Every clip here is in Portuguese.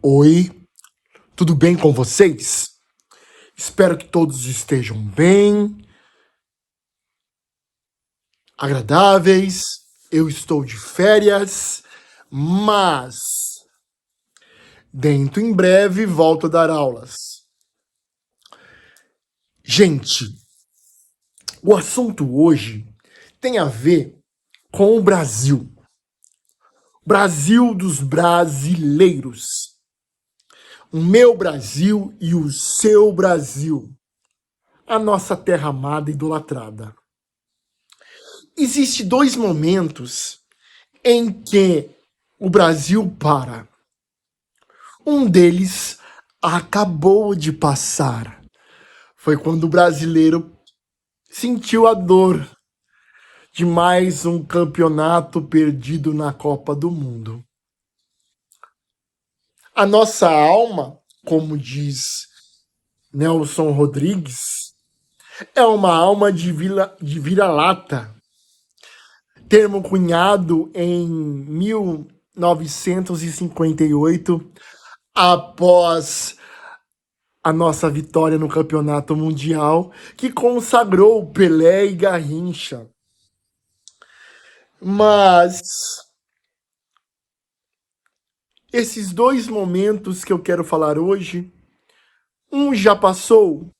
Oi, tudo bem com vocês? Espero que todos estejam bem, agradáveis. Eu estou de férias, mas dentro em breve volto a dar aulas. Gente, o assunto hoje tem a ver com o Brasil. Brasil dos brasileiros. O meu Brasil e o seu Brasil. A nossa terra amada e idolatrada. Existem dois momentos em que o Brasil para. Um deles acabou de passar. Foi quando o brasileiro sentiu a dor de mais um campeonato perdido na Copa do Mundo. A nossa alma, como diz Nelson Rodrigues, é uma alma de vira-lata, termo cunhado em 1958, após a nossa vitória no Campeonato Mundial, que consagrou Pelé e Garrincha. Mas esses dois momentos que eu quero falar hoje, um já passou,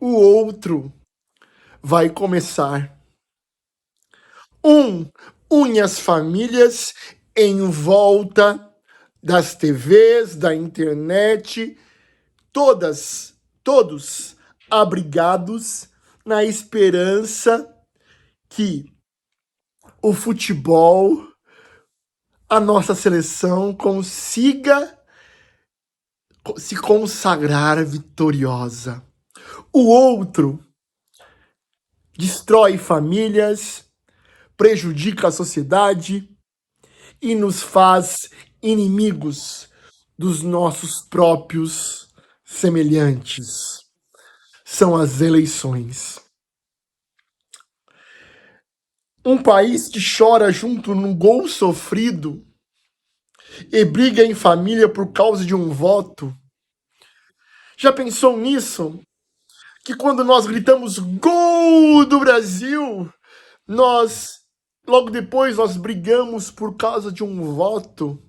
o outro vai começar. Um une as famílias em volta das TVs, da internet, todos abrigados na esperança que o futebol, a nossa seleção consiga se consagrar vitoriosa. O outro destrói famílias, prejudica a sociedade e nos faz inimigos dos nossos próprios semelhantes. São as eleições. Um país que chora junto num gol sofrido e briga em família por causa de um voto. Já pensou nisso? Que quando nós gritamos gol do Brasil, nós logo depois nós brigamos por causa de um voto,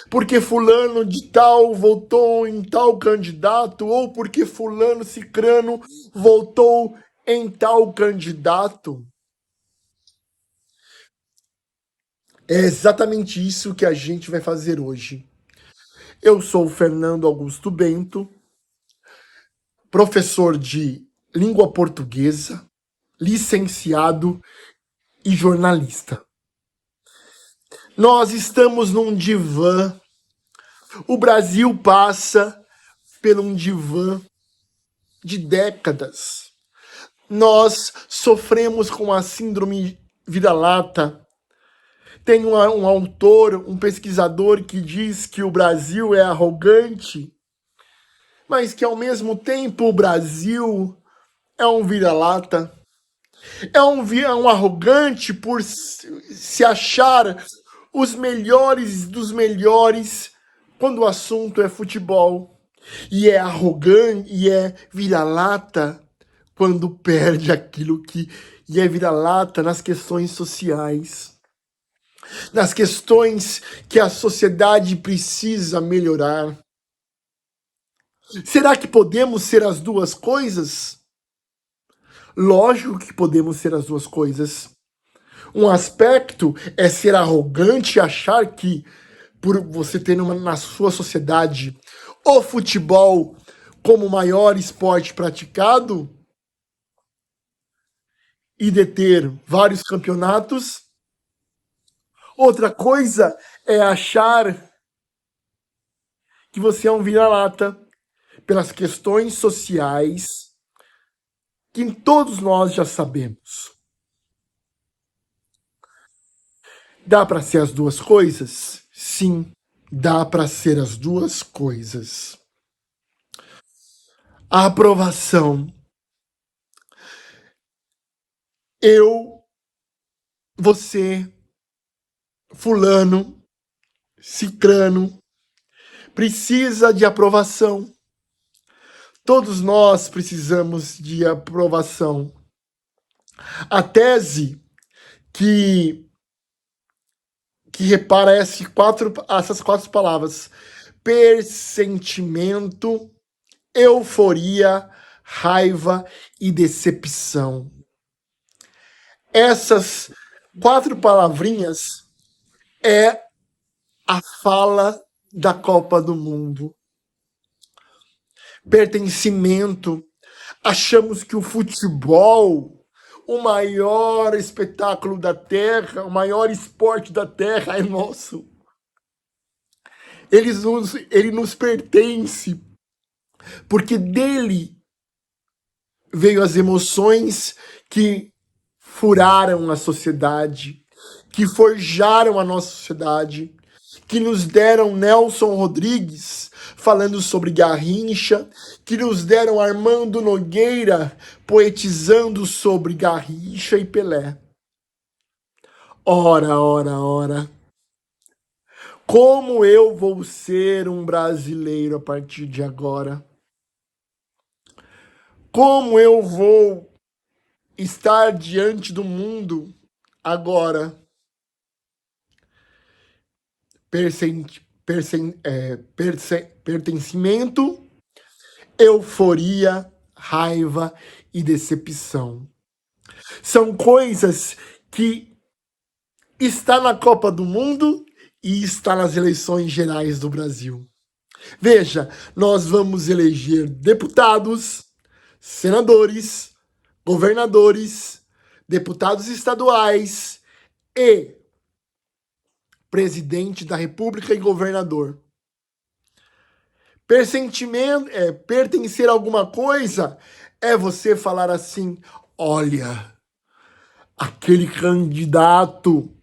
porque fulano de tal votou em tal candidato ou porque fulano cicrano votou em tal candidato. É exatamente isso que a gente vai fazer hoje. Eu sou o Fernando Augusto Bento, professor de língua portuguesa, licenciado e jornalista. Nós estamos num divã. O Brasil passa por um divã de décadas. Nós sofremos com a síndrome vira-lata. Tem um autor, um pesquisador que diz que o Brasil é arrogante, mas que ao mesmo tempo o Brasil é um vira-lata. É um arrogante por se achar os melhores dos melhores quando o assunto é futebol. E é arrogante e é vira-lata quando perde aquilo que. E é vira-lata nas questões sociais, nas questões que a sociedade precisa melhorar. Será que podemos ser as duas coisas? Lógico que podemos ser as duas coisas. Um aspecto é ser arrogante e achar que, por você ter na sua sociedade o futebol como o maior esporte praticado e deter vários campeonatos. Outra coisa é achar que você é um vira-lata pelas questões sociais que todos nós já sabemos. Dá para ser as duas coisas? Sim, dá para ser as duas coisas. A aprovação. Eu, você, fulano, cicrano, precisa de aprovação. Todos nós precisamos de aprovação. A tese que, que repara essas quatro palavras: pressentimento, euforia, raiva e decepção. Essas quatro palavrinhas é a fala da Copa do Mundo. Pertencimento. Achamos que o futebol, o maior espetáculo da Terra, o maior esporte da Terra é nosso. Ele nos pertence, porque dele veio as emoções que furaram a sociedade, que forjaram a nossa sociedade, que nos deram Nelson Rodrigues falando sobre Garrincha, que nos deram Armando Nogueira poetizando sobre Garrincha e Pelé. Ora, ora, ora. Como eu vou ser um brasileiro a partir de agora? Como eu vou estar diante do mundo agora? Pertencimento, euforia, raiva e decepção. São coisas que está na Copa do Mundo e está nas eleições gerais do Brasil. Veja, nós vamos eleger deputados, senadores, governadores, deputados estaduais e presidente da República e governador. Pressentimento é pertencer a alguma coisa, é você falar assim: olha, aquele candidato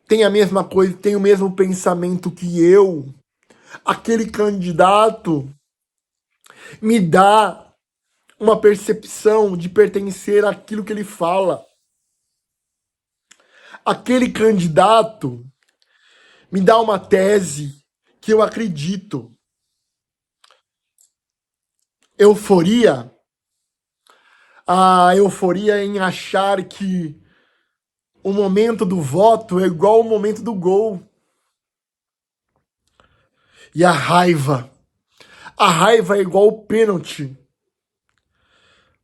tem a mesma coisa, tem o mesmo pensamento que eu. Aquele candidato me dá uma percepção de pertencer àquilo que ele fala. Aquele candidato me dá uma tese que eu acredito. Euforia, a euforia em achar que o momento do voto é igual ao momento do gol. E a raiva é igual ao pênalti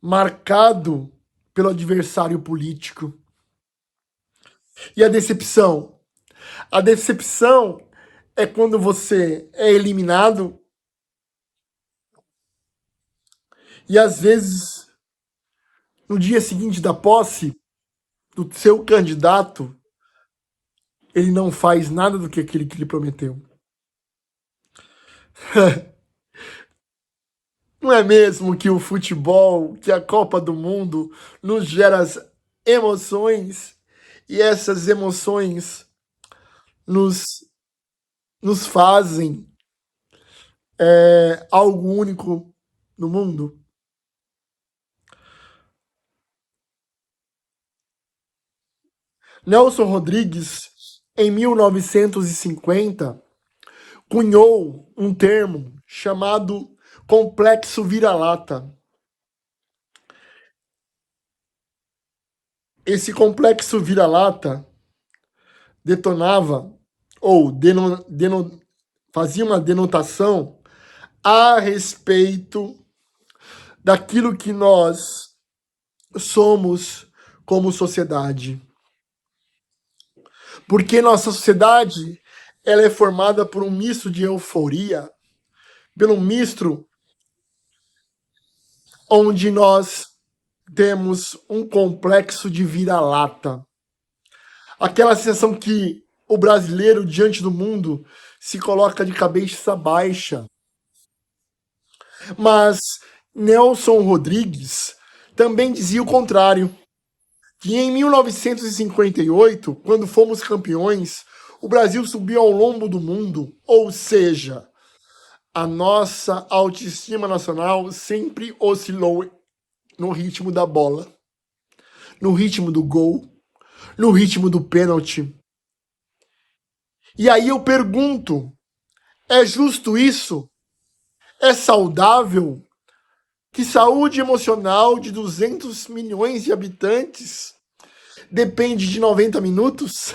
marcado pelo adversário político. E a decepção? A decepção é quando você é eliminado e às vezes no dia seguinte da posse do seu candidato, ele não faz nada do que aquele que lhe prometeu. Não é mesmo que o futebol, que a Copa do Mundo nos gera as emoções e essas emoções nos, nos fazem algo único no mundo? Nelson Rodrigues, em 1950, cunhou um termo chamado complexo vira-lata. Esse complexo vira-lata detonava ou fazia uma denotação a respeito daquilo que nós somos como sociedade. Porque nossa sociedade ela é formada por um misto de euforia, pelo misto onde nós temos um complexo de vira-lata. Aquela sensação que o brasileiro diante do mundo se coloca de cabeça baixa. Mas Nelson Rodrigues também dizia o contrário, que em 1958, quando fomos campeões, o Brasil subiu ao lombo do mundo, ou seja, a nossa autoestima nacional sempre oscilou no ritmo da bola, no ritmo do gol, no ritmo do pênalti. E aí eu pergunto, é justo isso? É saudável? Que saúde emocional de 200 milhões de habitantes depende de 90 minutos?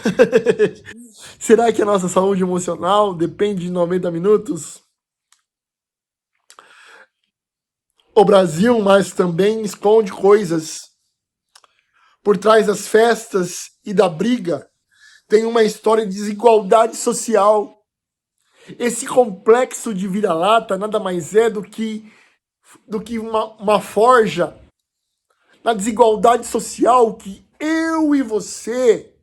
Será que a nossa saúde emocional depende de 90 minutos? O Brasil, mas também esconde coisas. Por trás das festas e da briga, tem uma história de desigualdade social. Esse complexo de vira-lata nada mais é do que uma forja na desigualdade social que eu e você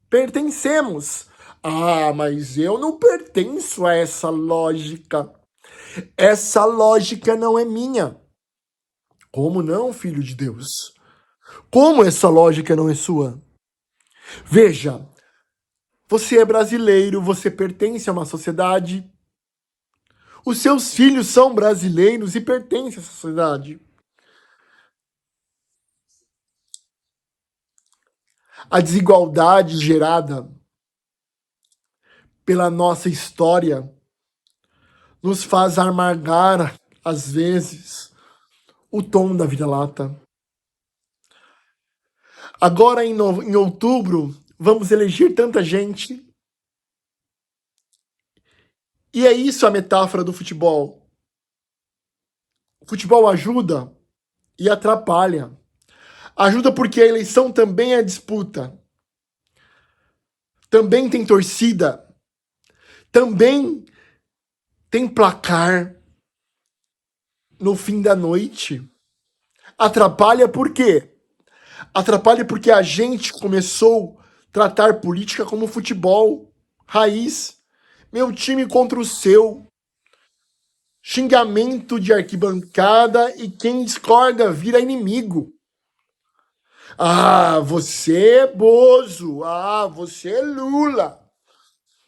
pertencemos. Ah, mas eu não pertenço a essa lógica. Essa lógica não é minha. Como não, filho de Deus? Como essa lógica não é sua? Veja, você é brasileiro, você pertence a uma sociedade. Os seus filhos são brasileiros e pertencem à sociedade. A desigualdade gerada pela nossa história nos faz amargar, às vezes, o tom da vira-lata. Agora, em outubro, vamos eleger tanta gente. E é isso a metáfora do futebol. O futebol ajuda e atrapalha. Ajuda porque a eleição também é disputa. Também tem torcida. Também tem placar no fim da noite. Atrapalha por quê? Atrapalha porque a gente começou a tratar política como futebol, raiz. Meu time contra o seu. Xingamento de arquibancada e quem discorda vira inimigo. Ah, você é Bozo. Ah, você é Lula.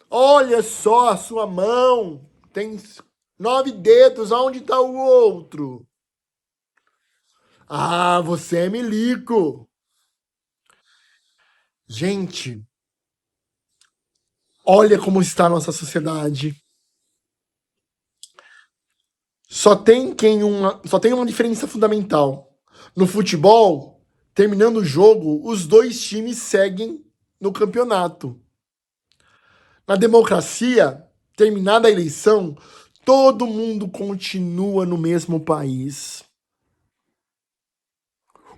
Olha só a sua mão. Tem 9 dedos. Aonde está o outro? Ah, você é milico. Gente, olha como está a nossa sociedade. Só tem uma diferença fundamental. No futebol, terminando o jogo, os dois times seguem no campeonato. Na democracia, terminada a eleição, todo mundo continua no mesmo país.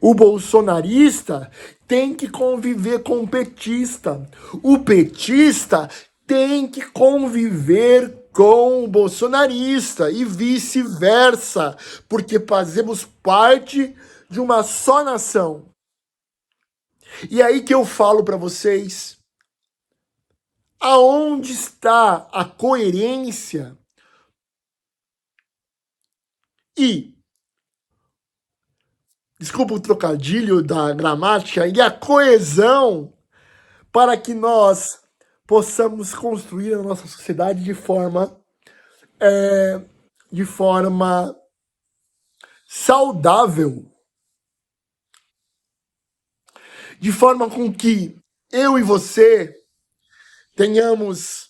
O bolsonarista tem que conviver com o petista. O petista tem que conviver com o bolsonarista e vice-versa, porque fazemos parte de uma só nação. E aí que eu falo para vocês, aonde está a coerência e, desculpa o trocadilho da gramática, e a coesão para que nós possamos construir a nossa sociedade de forma saudável, de forma com que eu e você tenhamos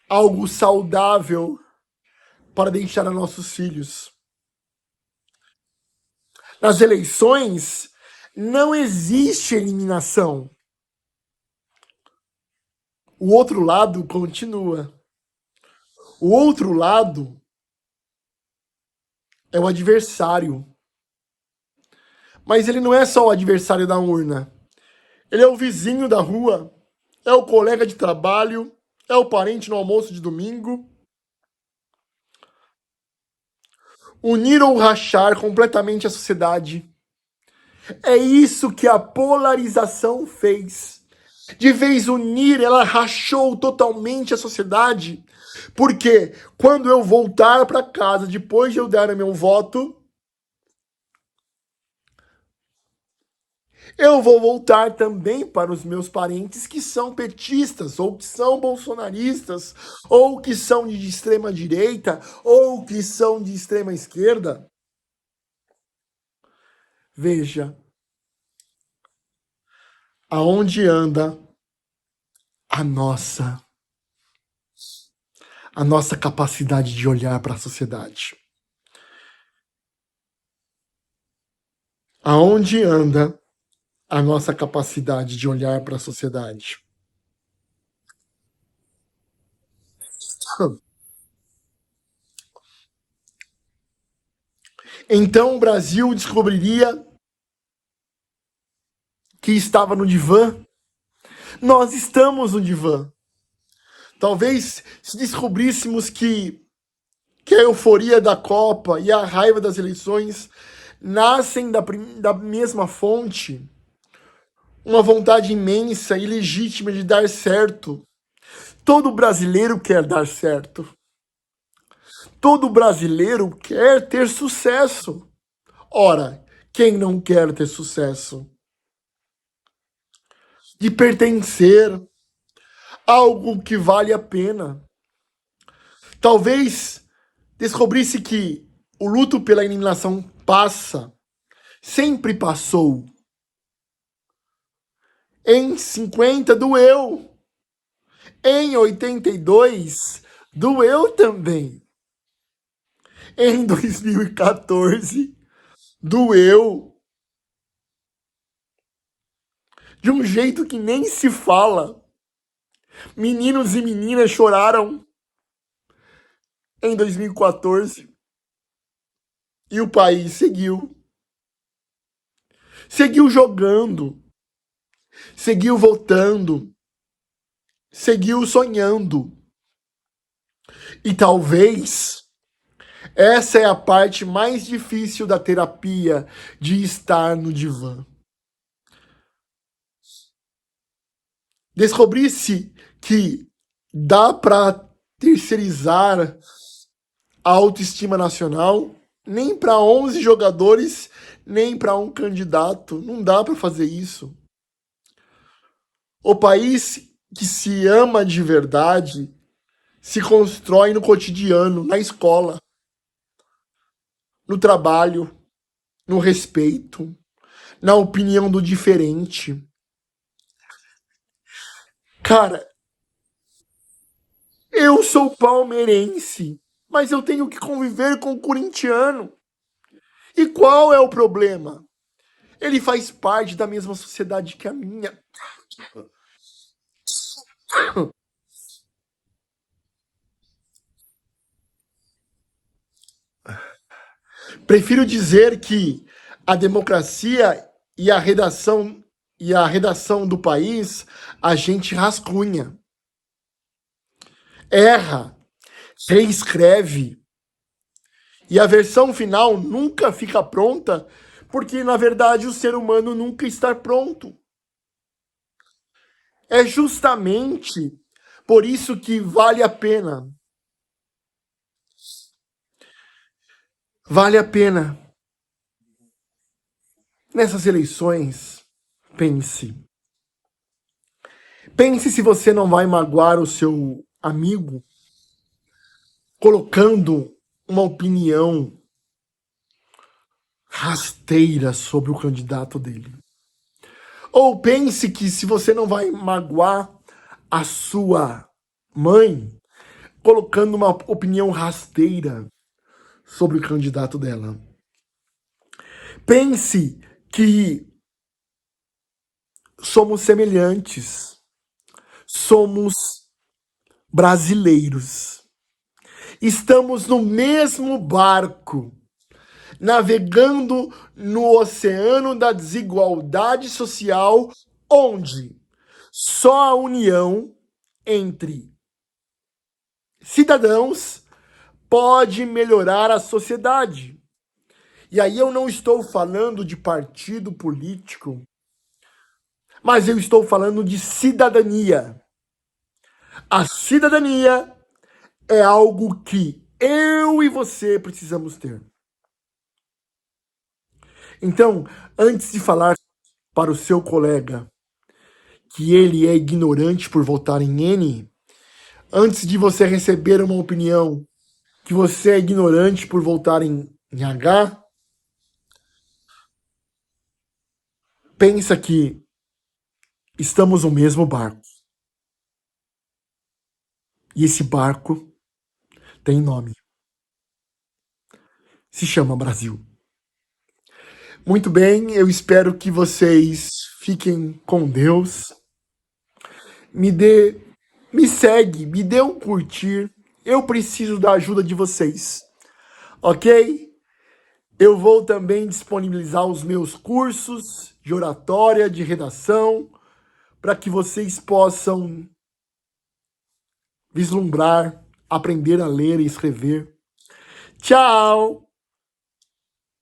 algo saudável para deixar a nossos filhos. Nas eleições não existe eliminação. O outro lado continua. O outro lado é o adversário. Mas ele não é só o adversário da urna. Ele é o vizinho da rua, é o colega de trabalho, é o parente no almoço de domingo. Unir ou rachar completamente a sociedade. É isso que a polarização fez. De vez unir, ela rachou totalmente a sociedade. Porque quando eu voltar para casa, depois de eu dar meu voto, eu vou voltar também para os meus parentes que são petistas, ou que são bolsonaristas, ou que são de extrema direita, ou que são de extrema esquerda. Veja, aonde anda a nossa a nossa capacidade de olhar para a sociedade. Aonde anda a nossa capacidade de olhar para a sociedade? Então o Brasil descobriria que estava no divã? Nós estamos no divã. Talvez se descobríssemos que a euforia da Copa e a raiva das eleições nascem da mesma fonte, uma vontade imensa e legítima de dar certo. Todo brasileiro quer dar certo. Todo brasileiro quer ter sucesso. Ora, quem não quer ter sucesso? De pertencer a algo que vale a pena. Talvez descobrisse que o luto pela eliminação passa, sempre passou. Em 50 doeu. Em 82 doeu também. Em 2014 doeu. De um jeito que nem se fala. Meninos e meninas choraram em 2014 e o país seguiu. Seguiu jogando, seguiu votando, seguiu sonhando. E talvez essa é a parte mais difícil da terapia de estar no divã. Descobri-se que dá para terceirizar a autoestima nacional nem para 11 jogadores, nem para um candidato. Não dá para fazer isso. O país que se ama de verdade se constrói no cotidiano, na escola, no trabalho, no respeito, na opinião do diferente. Cara, eu sou palmeirense, mas eu tenho que conviver com o corintiano. E qual é o problema? Ele faz parte da mesma sociedade que a minha. Prefiro dizer que a democracia e a redação do país a gente rascunha, erra, reescreve e a versão final nunca fica pronta, porque na verdade o ser humano nunca está pronto. É justamente por isso que vale a pena nessas eleições. Pense. Pense se você não vai magoar o seu amigo colocando uma opinião rasteira sobre o candidato dele. Ou pense que se você não vai magoar a sua mãe colocando uma opinião rasteira sobre o candidato dela. Pense que somos semelhantes, somos brasileiros. Estamos no mesmo barco, navegando no oceano da desigualdade social, onde só a união entre cidadãos pode melhorar a sociedade. E aí eu não estou falando de partido político, mas eu estou falando de cidadania. A cidadania é algo que eu e você precisamos ter. Então, antes de falar para o seu colega que ele é ignorante por votar em N, antes de você receber uma opinião que você é ignorante por votar em H, pensa que estamos no mesmo barco. E esse barco tem nome. Se chama Brasil. Muito bem, eu espero que vocês fiquem com Deus. Me dê, me segue, me dê um curtir. Eu preciso da ajuda de vocês, ok? Eu vou também disponibilizar os meus cursos de oratória, de redação, para que vocês possam vislumbrar, aprender a ler e escrever. Tchau!